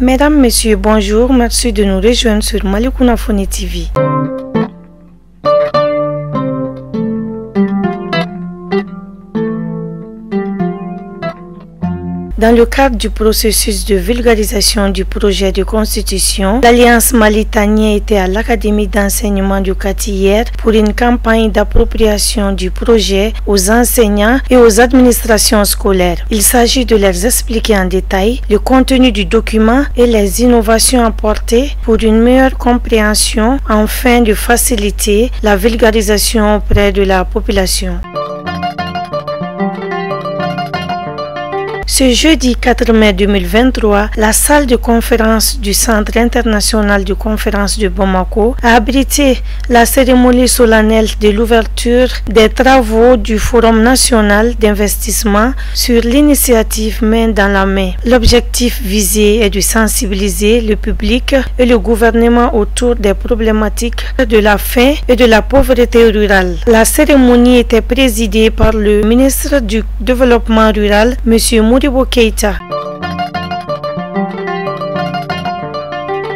Mesdames, Messieurs, bonjour. Merci de nous rejoindre sur Malicouna Foni TV. Dans le cadre du processus de vulgarisation du projet de constitution, l'Alliance Malitanienne était à l'Académie d'enseignement du Kati hier pour une campagne d'appropriation du projet aux enseignants et aux administrations scolaires. Il s'agit de leur expliquer en détail le contenu du document et les innovations apportées pour une meilleure compréhension afin de faciliter la vulgarisation auprès de la population. Ce jeudi 4 mai 2023, la salle de conférence du Centre international de conférence de Bamako a abrité la cérémonie solennelle de l'ouverture des travaux du Forum national d'investissement sur l'initiative Main dans la main. L'objectif visé est de sensibiliser le public et le gouvernement autour des problématiques de la faim et de la pauvreté rurale. La cérémonie était présidée par le ministre du Développement rural, M. Modibo Keïta.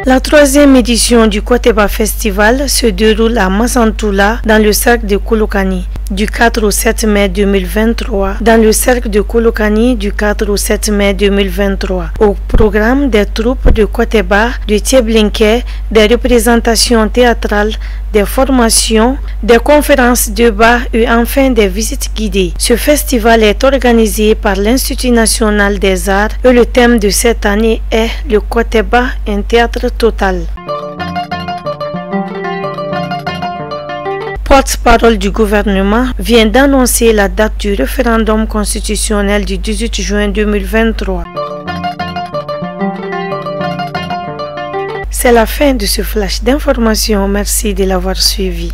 La troisième édition du Koteba Festival se déroule à Massantoula dans le cercle de Kolokani du 4 au 7 mai 2023. Dans le cercle de Kolokani du 4 au 7 mai 2023. Au programme des troupes de Koteba, de Tieblinke, des représentations théâtrales, des formations, des conférences débats et enfin des visites guidées. Ce festival est organisé par l'Institut national des arts et le thème de cette année est le Koteba, un théâtre total. Porte-parole du gouvernement vient d'annoncer la date du référendum constitutionnel du 18 juin 2023. C'est la fin de ce flash d'information. Merci de l'avoir suivi.